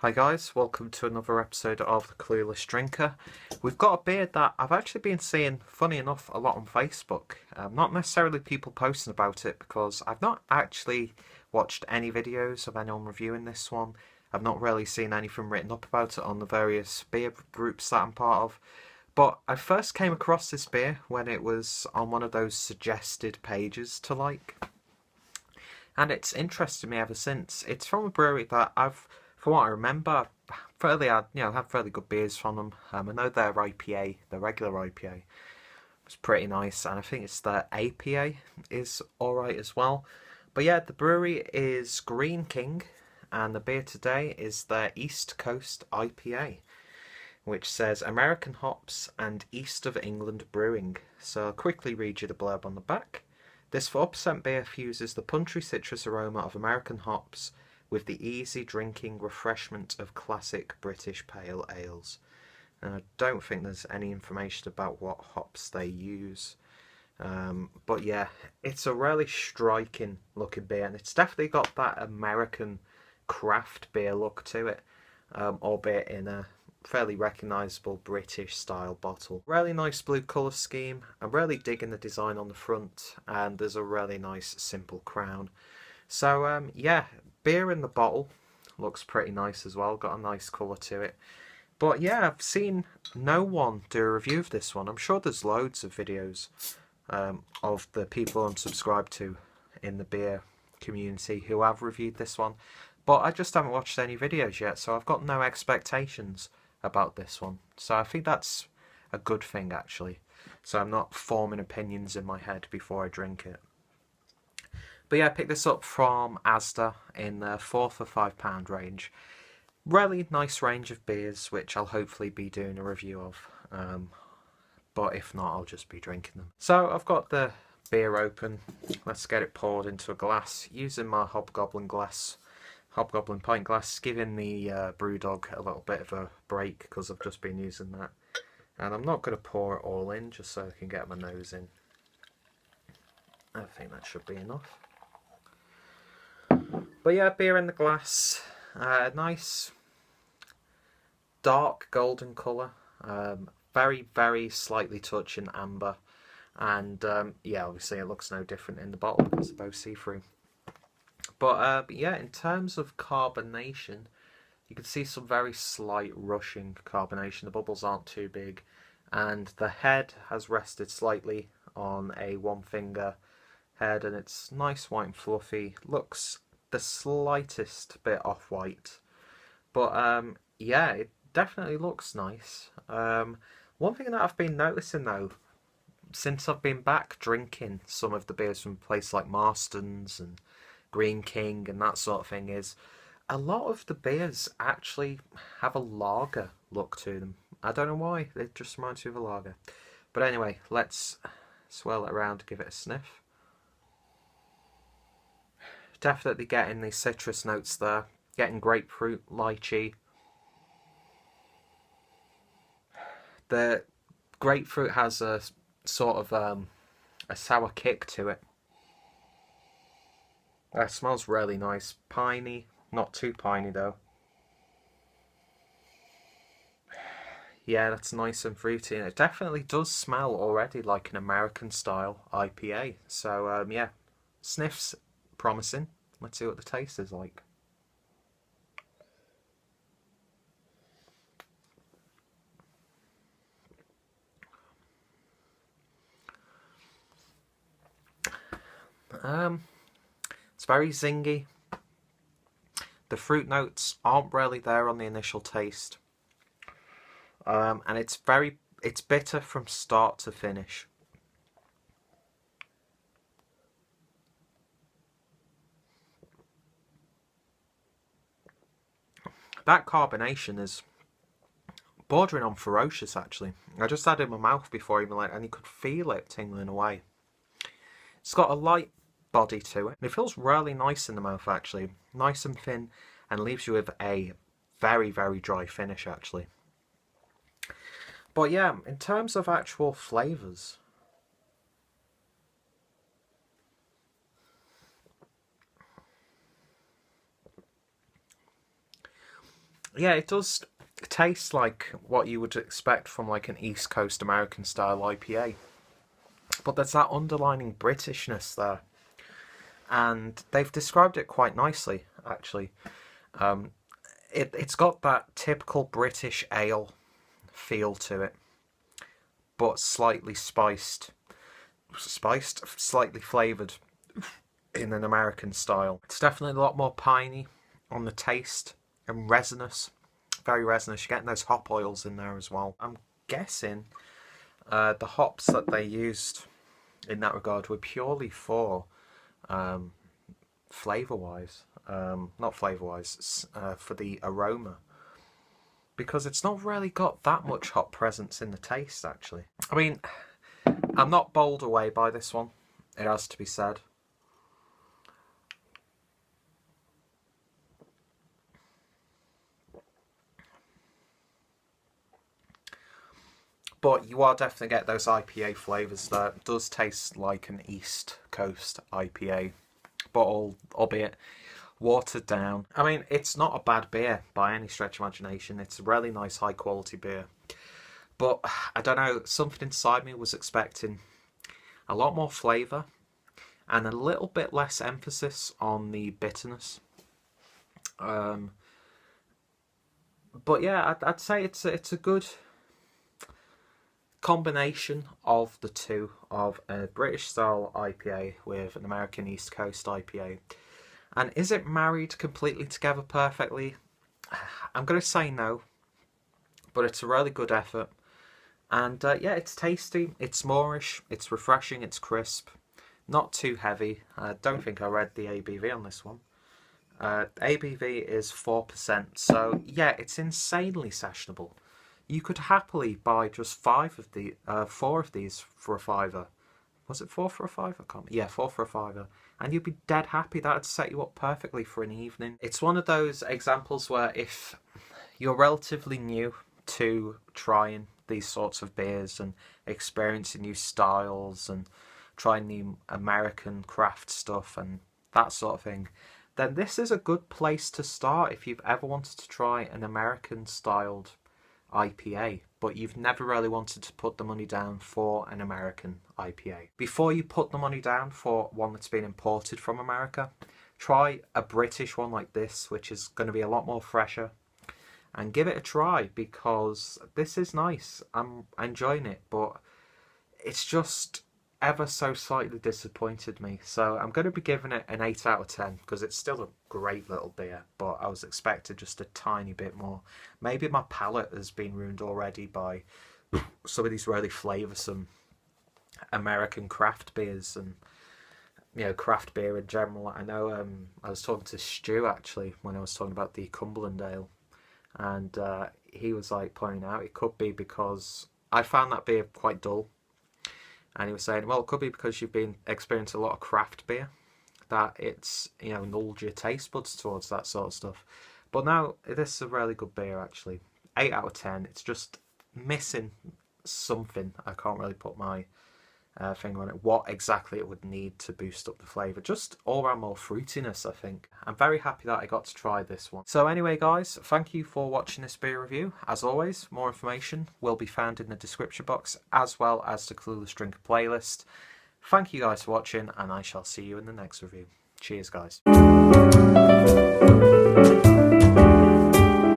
Hi guys, welcome to another episode of The Clueless Drinker. We've got a beer that I've actually been seeing, funny enough, a lot on Facebook. Not necessarily people posting about it because I've not actually watched any videos of anyone reviewing this one. I've not really seen anything written up about it on the various beer groups that I'm part of. But I first came across this beer when it was on one of those suggested pages to like. And it's interested me ever since. It's from a brewery that from what I remember, had fairly good beers from them. I know their IPA, their regular IPA, was pretty nice, and I think it's their APA is alright as well. But yeah, the brewery is Greene King, and the beer today is their East Coast IPA, which says American hops and East of England brewing. So I'll quickly read you the blurb on the back. This 4% beer fuses the punchy citrus aroma of American hops with the easy drinking refreshment of classic British pale ales. And I don't think there's any information about what hops they use. But yeah, it's a really striking looking beer, and it's definitely got that American craft beer look to it, albeit in a fairly recognisable British style bottle. Really nice blue colour scheme. I'm really digging the design on the front, and there's a really nice simple crown. So yeah, beer in the bottle looks pretty nice as well, got a nice colour to it. But yeah, I've seen no one do a review of this one. I'm sure there's loads of videos of the people I'm subscribed to in the beer community who have reviewed this one, but I just haven't watched any videos yet, so I've got no expectations about this one. So I think that's a good thing actually, so I'm not forming opinions in my head before I drink it. But yeah, I picked this up from Asda in the £4 for £5 range. Really nice range of beers, which I'll hopefully be doing a review of. But if not, I'll just be drinking them. So I've got the beer open. Let's get it poured into a glass using my Hobgoblin pint glass, giving the Brewdog a little bit of a break because I've just been using that. And I'm not going to pour it all in just so I can get my nose in. I think that should be enough. But yeah, beer in the glass. Nice dark golden colour. Very, very slightly touching amber. And yeah, obviously it looks no different in the bottle because they're both see-through. But yeah, in terms of carbonation, you can see some very slight rushing carbonation. The bubbles aren't too big, and the head has rested slightly on a one finger head, and it's nice white and fluffy. Looks the slightest bit off-white, but yeah, it definitely looks nice. One thing that I've been noticing though, since I've been back drinking some of the beers from places like Marston's and Greene King and that sort of thing, is a lot of the beers actually have a lager look to them. I don't know why, it just reminds me of a lager. But anyway, let's swirl it around to give it a sniff. Definitely getting the citrus notes there, getting grapefruit, lychee. The grapefruit has a sort of a sour kick to it. It smells really nice, piney, not too piney though. Yeah, that's nice and fruity, and it definitely does smell already like an American style IPA. So yeah, sniff's promising. Let's see what the taste is like. It's very zingy. The fruit notes aren't really there on the initial taste. And it's bitter from start to finish. That carbonation is bordering on ferocious actually. I just had it in my mouth before even and you could feel it tingling away. It's got a light body to it. It feels really nice in the mouth actually. Nice and thin, and leaves you with a very, very dry finish actually. But yeah, in terms of actual flavours, Yeah, it does taste like what you would expect from like an East Coast American style IPA. But there's that underlining Britishness there. And they've described it quite nicely, actually. It's got that typical British ale feel to it, but slightly slightly flavoured in an American style. It's definitely a lot more piney on the taste and resinous, very resinous. You're getting those hop oils in there as well. I'm guessing the hops that they used in that regard were purely for flavour-wise, not flavour-wise, for the aroma. Because it's not really got that much hop presence in the taste, actually. I mean, I'm not bowled away by this one, it has to be said. But you are definitely get those IPA flavours there. It does taste like an East Coast IPA, but albeit watered down. I mean, it's not a bad beer by any stretch of imagination. It's a really nice, high quality beer. But I don't know, something inside me was expecting a lot more flavour and a little bit less emphasis on the bitterness. But yeah, I'd say it's a good combination of the two, of a British style IPA with an American East Coast IPA. And is it married completely together perfectly? I'm going to say no, but it's a really good effort. And yeah, it's tasty, it's moreish, it's refreshing, it's crisp, not too heavy. I don't think I read the ABV on this one. ABV is 4%, so yeah, it's insanely sessionable. You could happily buy just 4 of these for a fiver. Was it 4 for a fiver? Yeah, 4 for a fiver. And you'd be dead happy. That'd set you up perfectly for an evening. It's one of those examples where if you're relatively new to trying these sorts of beers and experiencing new styles and trying new American craft stuff and that sort of thing, then this is a good place to start if you've ever wanted to try an American styled IPA, but you've never really wanted to put the money down for an American IPA. Before you put the money down for one that's been imported from America, try a British one like this, which is going to be a lot more fresher, and give it a try, because this is nice. I'm enjoying it, but it's just ever so slightly disappointed me. So I'm going to be giving it an 8 out of 10 because it's still a great little beer, but I was expecting just a tiny bit more. Maybe my palate has been ruined already by some of these really flavoursome American craft beers and, you know, craft beer in general. I know I was talking to Stu actually when I was talking about the Cumberland Ale, and he was like pointing out it could be because I found that beer quite dull. And he was saying, well, it could be because you've been experiencing a lot of craft beer, that it's, you know, nulled your taste buds towards that sort of stuff. But now, this is a really good beer, actually. 8 out of 10. It's just missing something. I can't really put my finger on it, what exactly it would need to boost up the flavour. Just all around more fruitiness, I think. I'm very happy that I got to try this one. So anyway, guys, thank you for watching this beer review. As always, more information will be found in the description box, as well as the Clueless Drinker playlist. Thank you guys for watching, and I shall see you in the next review. Cheers, guys.